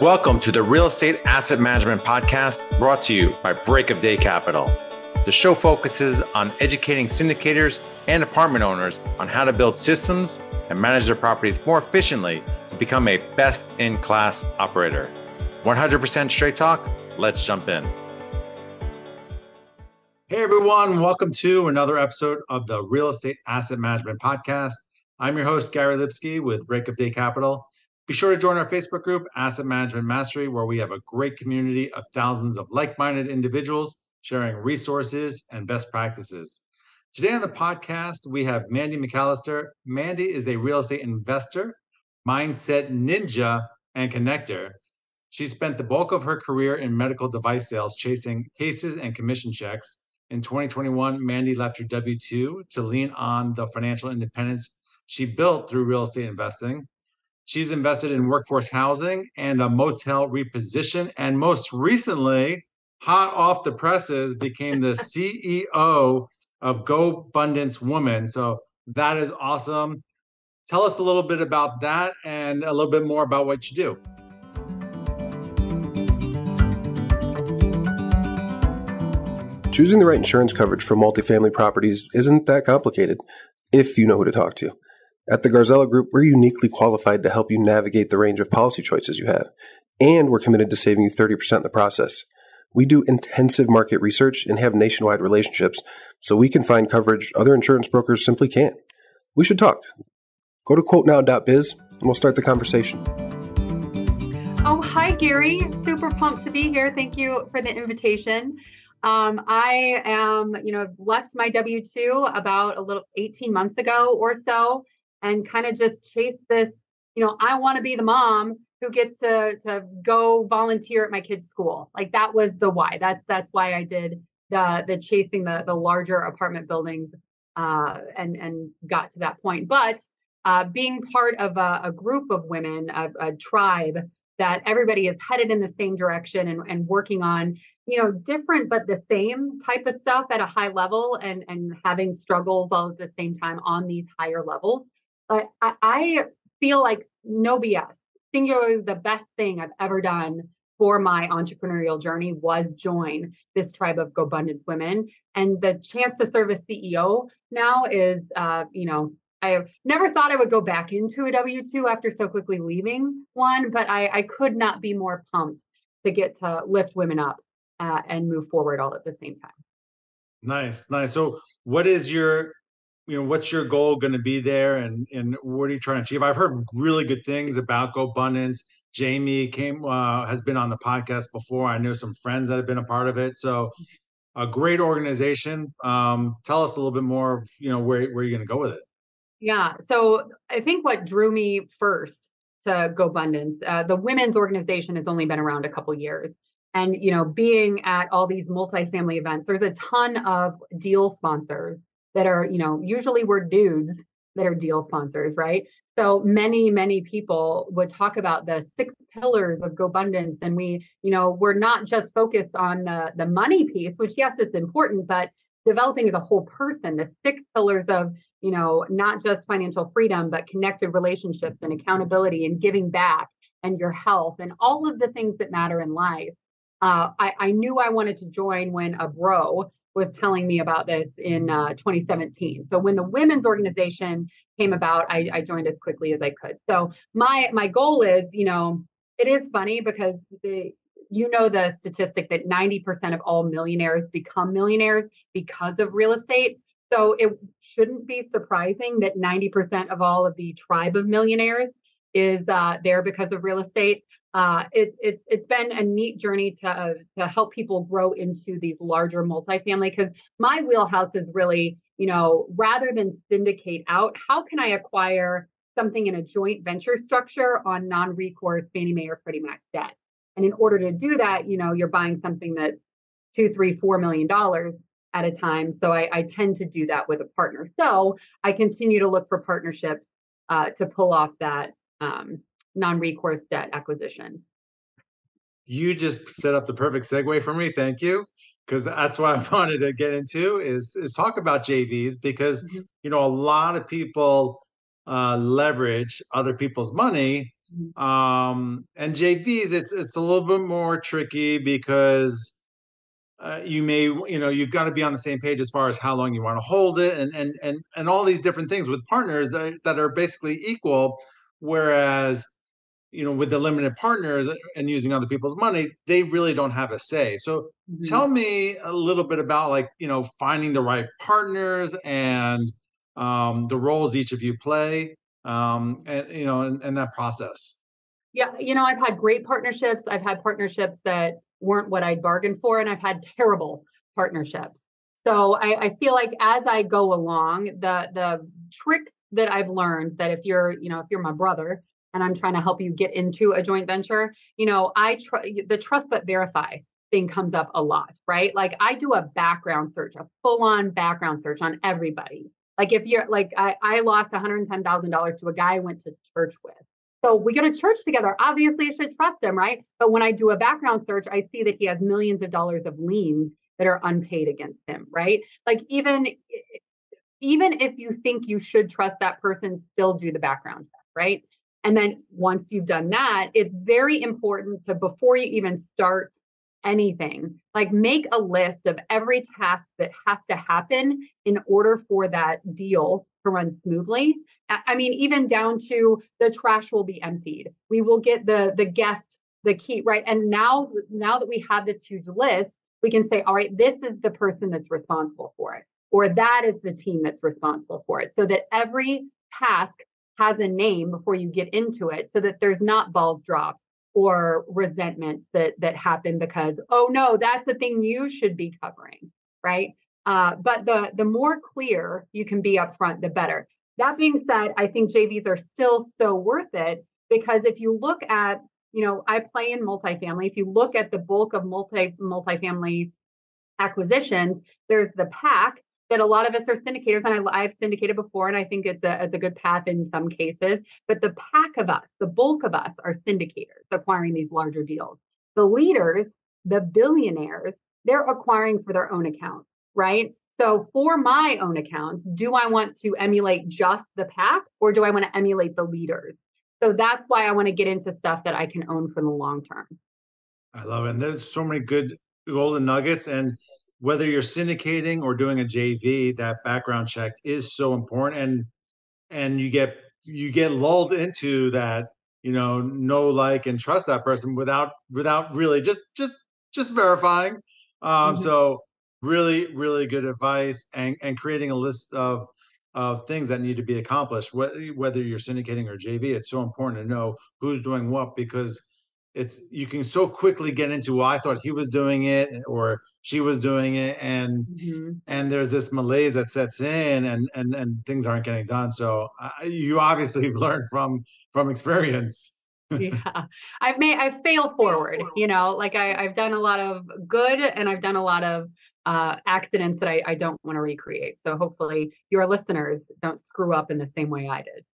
Welcome to the Real Estate Asset Management Podcast, brought to you by Break of Day Capital. The show focuses on educating syndicators and apartment owners on how to build systems and manage their properties more efficiently to become a best-in-class operator. 100% straight talk. Let's jump in. Hey everyone, welcome to another episode of the Real Estate Asset Management Podcast. I'm your host, Gary Lipsky with Break of Day Capital. Be sure to join our Facebook group, Asset Management Mastery, where we have a great community of thousands of like-minded individuals sharing resources and best practices. Today on the podcast, we have Mandy McAllister. Mandy is a real estate investor, mindset ninja, and connector. She spent the bulk of her career in medical device sales, chasing cases and commission checks. In 2021, Mandy left her W-2 to lean on the financial independence she built through real estate investing. She's invested in workforce housing and a motel reposition. And most recently, hot off the presses, became the CEO of GoBundance Women. So that is awesome. Tell us a little bit about that and a little bit more about what you do. Choosing the right insurance coverage for multifamily properties isn't that complicated if you know who to talk to. At the Garzella Group, we're uniquely qualified to help you navigate the range of policy choices you have, and we're committed to saving you 30% in the process. We do intensive market research and have nationwide relationships, so we can find coverage other insurance brokers simply can't. We should talk. Go to quotenow.biz and we'll start the conversation. Oh, hi, Gary. Super pumped to be here. Thank you for the invitation. I am, left my W-2 about 18 months ago or so, and kind of just chased this, I want to be the mom who gets to go volunteer at my kid's school. Like that was the why. That's why I did the chasing the larger apartment buildings and got to that point. But being part of a group of women, a tribe that everybody is headed in the same direction and working on, different but the same type of stuff at a high level and having struggles all at the same time on these higher levels. But I feel like no BS. Singularly, the best thing I've ever done for my entrepreneurial journey was join this tribe of GoBundance Women. And the chance to serve as CEO now is, I never thought I would go back into a W-2 after so quickly leaving one, but I could not be more pumped to get to lift women up and move forward all at the same time. Nice. So what is what's your goal going to be there, and what are you trying to achieve? I've heard really good things about GoBundance. Jamie has been on the podcast before. I know some friends that have been a part of it. So a great organization. Tell us a little bit more of, where you're going to go with it. Yeah. So I think what drew me first to GoBundance, the women's organization has only been around a couple of years. And, being at all these multifamily events, there's a ton of deal sponsors that are, usually we're dudes that are deal sponsors, right? So many people would talk about the 6 pillars of GoBundance. And we're not just focused on the money piece, which yes, it's important, but developing as a whole person, the 6 pillars of, not just financial freedom, but connected relationships and accountability and giving back and your health and all of the things that matter in life. I knew I wanted to join when a bro was telling me about this in 2017. So when the women's organization came about, I joined as quickly as I could. So my goal is, it is funny because the statistic that 90% of all millionaires become millionaires because of real estate. So it shouldn't be surprising that 90% of all of the tribe of millionaires is there because of real estate. It's been a neat journey to help people grow into these larger multifamily, because my wheelhouse is really, rather than syndicate out, how can I acquire something in a joint venture structure on non-recourse Fannie Mae or Freddie Mac debt? And in order to do that, you're buying something that's $2, $3, $4 million at a time. So I tend to do that with a partner. So I continue to look for partnerships to pull off that non-recourse debt acquisition. You just set up the perfect segue for me. Thank you. Because that's what I wanted to get into is talk about JVs, because, a lot of people leverage other people's money Mhm. And JVs, it's a little bit more tricky because you've got to be on the same page as far as how long you want to hold it, and all these different things with partners that are basically equal. Whereas, with the limited partners and using other people's money, they really don't have a say. So Mhm. tell me a little bit about, like, finding the right partners and the roles each of you play, and that process. Yeah, I've had great partnerships. I've had partnerships that weren't what I'd bargained for, and I've had terrible partnerships. So I feel like as I go along, the trick that I've learned that if you're my brother and I'm trying to help you get into a joint venture, the trust but verify thing comes up a lot, right? Like I do a background search, a full-on background search on everybody. Like if you're like I lost $110,000 to a guy I went to church with. So we go to church together. Obviously, I should trust him, right? But when I do a background search, I see that he has millions of dollars of liens that are unpaid against him, right? Like even if you think you should trust that person, still do the background check, right? And then once you've done that, it's very important to, before you even start anything, like make a list of every task that has to happen in order for that deal to run smoothly. I mean, even down to the trash will be emptied. We will get the guest the key, right? And now that we have this huge list, we can say, all right, this is the person that's responsible for it, or that is the team that's responsible for it, so that every task has a name before you get into it, so that there's not balls dropped or resentments that happen because, oh no, that's the thing you should be covering, right? But the more clear you can be upfront, the better. That being said, I think JVs are still so worth it, because if you look at, I play in multifamily. If you look at the bulk of multifamily acquisitions, there's the pack that a lot of us are syndicators, and I've syndicated before, and I think it's a good path in some cases. But the pack of us, the bulk of us, are syndicators acquiring these larger deals. The leaders, the billionaires, they're acquiring for their own accounts, right? So for my own accounts, do I want to emulate just the pack, or do I want to emulate the leaders? So that's why I want to get into stuff that I can own for the long term. I love it. And there's so many good golden nuggets. And whether you're syndicating or doing a JV, that background check is so important. And you get lulled into that, know, like, and trust that person without really just verifying. Mhm. So really, really good advice, and creating a list of things that need to be accomplished. Whether you're syndicating or JV, it's so important to know who's doing what, because you can so quickly get into, well, I thought he was doing it or she was doing it, Mhm. and there's this malaise that sets in, and things aren't getting done. So you obviously learned from experience. Yeah, I've failed forward, like I've done a lot of good, and I've done a lot of accidents that I don't want to recreate. So hopefully your listeners don't screw up in the same way I did.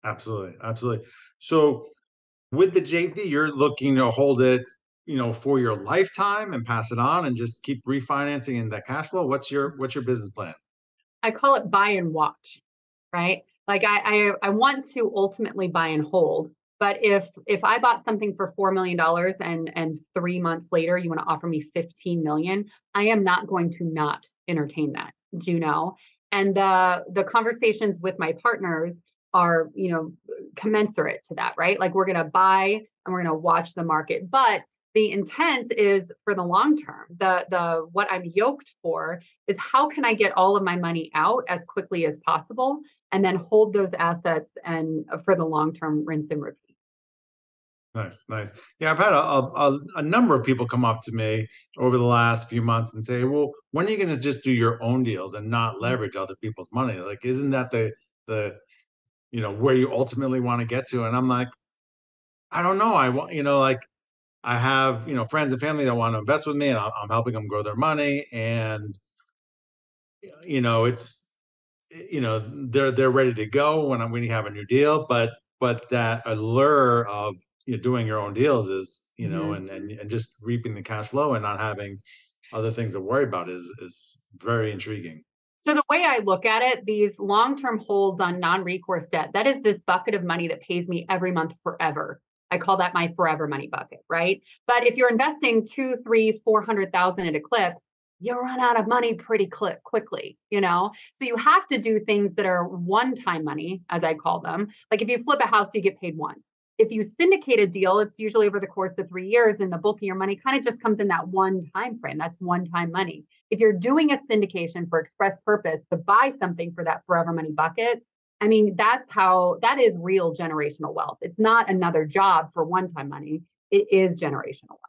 Absolutely, absolutely. So with the JV, you're looking to hold it, for your lifetime and pass it on and just keep refinancing in that cash flow. What's your business plan? I call it buy and watch, right? Like I want to ultimately buy and hold, but if I bought something for $4 million and 3 months later you want to offer me 15 million, I am not going to not entertain that. Do you know? And the conversations with my partners are, commensurate to that, right? Like we're going to buy and we're going to watch the market, but the intent is for the long term. The what I'm yoked for is, how can I get all of my money out as quickly as possible and then hold those assets and for the long term, rinse and repeat. Nice, nice. Yeah, I've had a number of people come up to me over the last few months and say, "Well, when are you going to just do your own deals and not leverage other people's money? Like, isn't that the where you ultimately want to get to?" And I'm like, I don't know. I want, like, I have, friends and family that want to invest with me, and I'm helping them grow their money, and it's they're ready to go when you have a new deal, but that allure of doing your own deals is, Mhm. and just reaping the cash flow and not having other things to worry about is very intriguing. So the way I look at it, these long-term holds on non-recourse debt, that is this bucket of money that pays me every month forever. I call that my forever money bucket, right? But if you're investing two, three, 400,000 at a clip, you run out of money pretty quickly, you know? So you have to do things that are one-time money, as I call them. Like if you flip a house, you get paid once. If you syndicate a deal, it's usually over the course of 3 years, and the bulk of your money kind of just comes in that one time frame. That's one-time money. If you're doing a syndication for express purpose to buy something for that forever money bucket, I mean, that is real generational wealth. It's not another job for one-time money. It is generational wealth.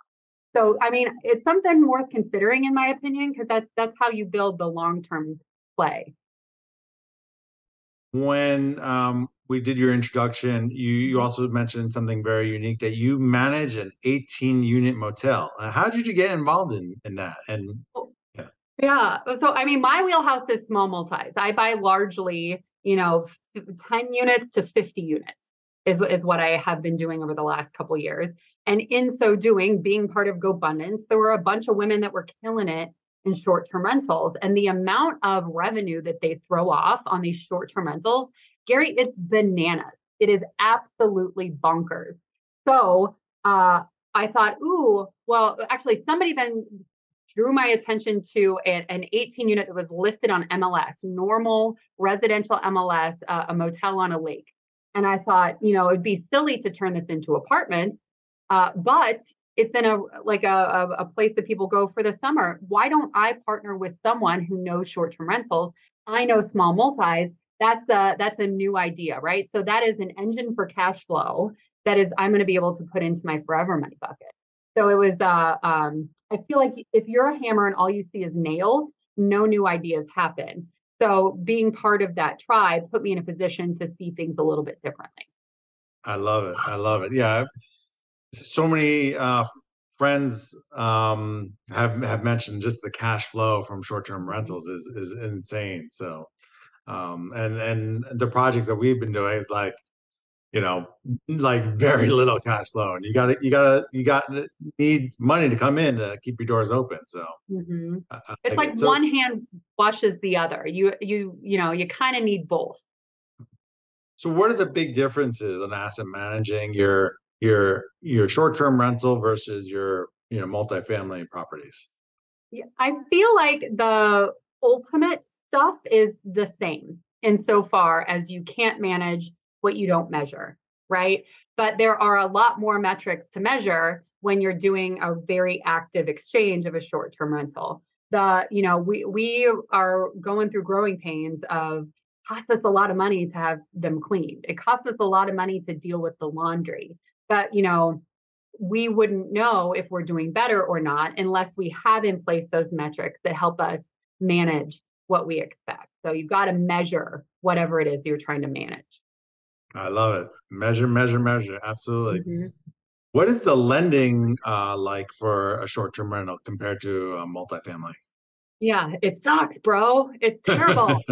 So, I mean, it's something worth considering, in my opinion, because that's how you build the long-term play. When we did your introduction, you also mentioned something very unique, that you manage an 18-unit motel. How did you get involved in that? And yeah. Yeah. So, I mean, my wheelhouse is small multis. I buy largely, 10 units to 50 units is what I have been doing over the last couple of years. And in so doing, being part of GoBundance, there were a bunch of women that were killing it in short-term rentals. And the amount of revenue that they throw off on these short-term rentals, Gary, it's bananas. It is absolutely bonkers. So I thought, ooh, well, actually, somebody then drew my attention to an 18 unit that was listed on MLS, normal residential MLS, a motel on a lake. And I thought, it'd be silly to turn this into apartments, but it's in a place that people go for the summer. Why don't I partner with someone who knows short-term rentals? I know small multis. That's a new idea, right? So that is an engine for cash flow that is I'm going to be able to put into my forever money bucket. So it was I feel like if you're a hammer and all you see is nails, no new ideas happen. So being part of that tribe put me in a position to see things a little bit differently. I love it. I love it. Yeah. So many friends have mentioned just the cash flow from short-term rentals is insane. So and the projects that we've been doing is like, like very little cash flow, and you gotta need money to come in to keep your doors open. So Mm-hmm. I It's like like it. So one hand washes the other. You kind of need both. so what are the big differences on asset managing your short-term rental versus your multifamily properties? Yeah, I feel like the ultimate stuff is the same insofar as you can't manage what you don't measure, right? But there are a lot more metrics to measure when you're doing a very active exchange of a short-term rental. We are going through growing pains of costs us a lot of money to have them cleaned. It costs us a lot of money to deal with the laundry. But we wouldn't know if we're doing better or not unless we have in place those metrics that help us manage what we expect. So you've got to measure whatever it is you're trying to manage. I love it. Measure, measure, measure. Absolutely. Mm-hmm. What is the lending like for a short-term rental compared to a multifamily? Yeah, it sucks, bro. It's terrible.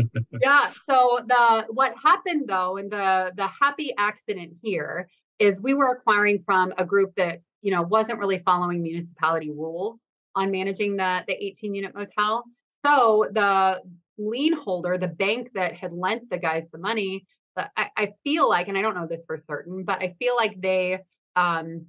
Yeah. So what happened though, and the happy accident here is we were acquiring from a group that wasn't really following municipality rules on managing the 18 unit motel. So the lien holder, the bank that had lent the guys the money, I feel like, and I don't know this for certain, but I feel like they um,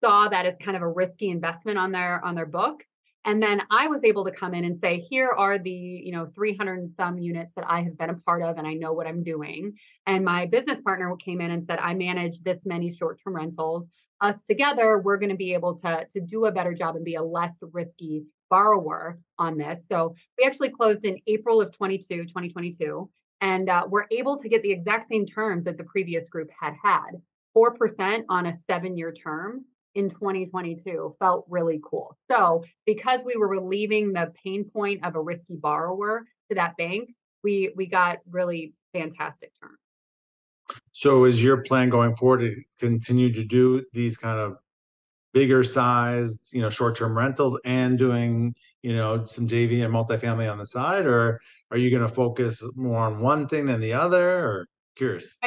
saw that as kind of a risky investment on their book. And then I was able to come in and say, here are the, 300 and some units that I have been a part of, and I know what I'm doing. And my business partner came in and said, I manage this many short-term rentals. Us together, we're going to be able to do a better job and be a less risky borrower on this. So we actually closed in April of 2022, and we're able to get the exact same terms that the previous group had, 4% on a 7-year term in 2022 felt really cool. So because we were relieving the pain point of a risky borrower to that bank, we got really fantastic terms. So is your plan going forward to continue to do these kind of bigger sized, short-term rentals and doing, some JV and multifamily on the side, or are you going to focus more on one thing than the other? Or curious.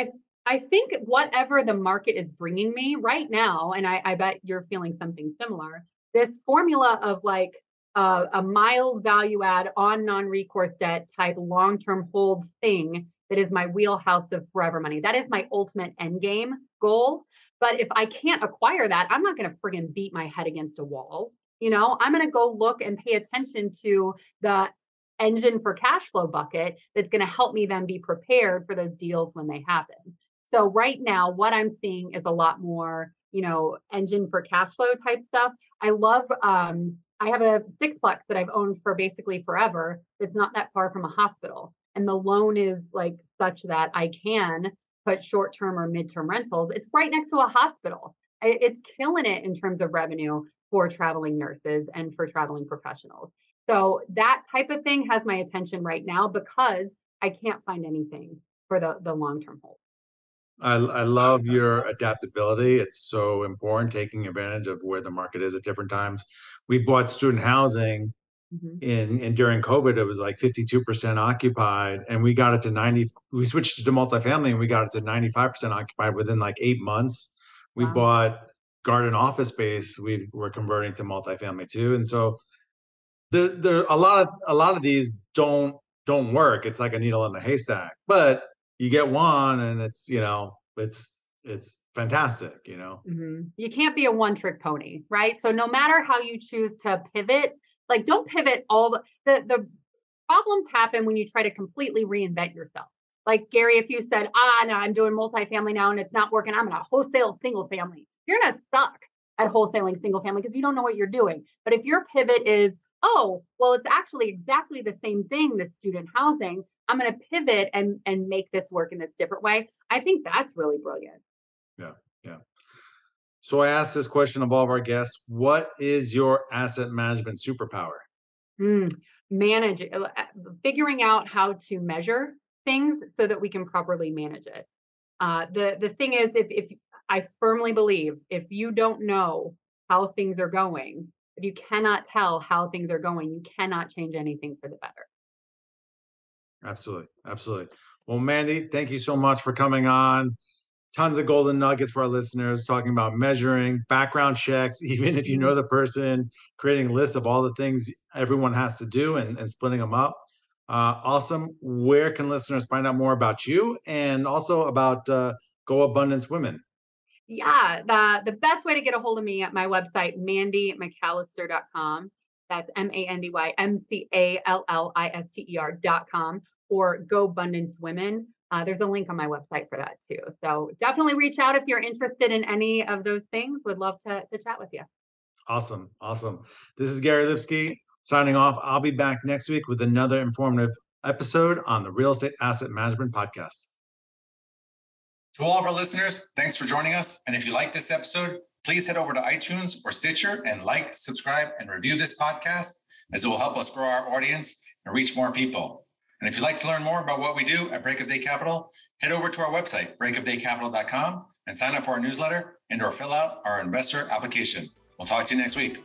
I think whatever the market is bringing me right now, and I bet you're feeling something similar, this formula of like a mild value add on non-recourse debt type long-term hold thing that is my wheelhouse of forever money. That is my ultimate end game goal. But if I can't acquire that, I'm not going to friggin' beat my head against a wall. I'm going to go look and pay attention to the engine for cash flow bucket that's going to help me then be prepared for those deals when they happen. So right now, what I'm seeing is a lot more, engine for cash flow type stuff. I love, I have a sixplex that I've owned for basically forever. That's not that far from a hospital. And the loan is like such that I can put short-term or mid-term rentals. It's right next to a hospital. It's killing it in terms of revenue for traveling nurses and for traveling professionals. So that type of thing has my attention right now because I can't find anything for the long-term hold. I love your adaptability. It's so important, taking advantage of where the market is at different times. We bought student housing in during COVID. It was like 52% occupied, and we got it to 90. We switched it to multifamily, and we got it to 95% occupied within like 8 months. We Wow. bought garden office space. We were converting to multifamily too, and so there a lot of these don't work. It's like a needle in a haystack, but you get one, and it's fantastic. You can't be a one-trick pony, right? So no matter how you choose to pivot, like don't pivot all the problems happen when you try to completely reinvent yourself. Like Gary, if you said, no, I'm doing multifamily now and it's not working, I'm gonna wholesale single family. You're gonna suck at wholesaling single family because you don't know what you're doing. But if your pivot is, oh, well, it's actually exactly the same thing, the student housing, I'm gonna pivot and make this work in this different way. I think that's really brilliant. Yeah, yeah. So I asked this question of all of our guests: what is your asset management superpower? Manage figuring out how to measure things so that we can properly manage it. The thing is, if I firmly believe if you don't know how things are going, if you cannot tell how things are going, you cannot change anything for the better. Absolutely, absolutely. Well, Mandy, thank you so much for coming on. Tons of golden nuggets for our listeners, talking about measuring, background checks, even if you know the person, creating lists of all the things everyone has to do and splitting them up. Awesome. Where can listeners find out more about you and also about GoBundance Women? Yeah, the best way to get a hold of me at my website, mandymcallister.com. That's MandyMcallister.com, or GoBundance Women. There's a link on my website for that too. So definitely reach out if you're interested in any of those things. Would love to chat with you. Awesome. Awesome. This is Gary Lipsky signing off. I'll be back next week with another informative episode on the Real Estate Asset Management Podcast. To all of our listeners, thanks for joining us. And if you like this episode, please head over to iTunes or Stitcher and like, subscribe, and review this podcast, as it will help us grow our audience and reach more people. And if you'd like to learn more about what we do at Break of Day Capital, head over to our website, breakofdaycapital.com, and sign up for our newsletter and/or fill out our investor application. We'll talk to you next week.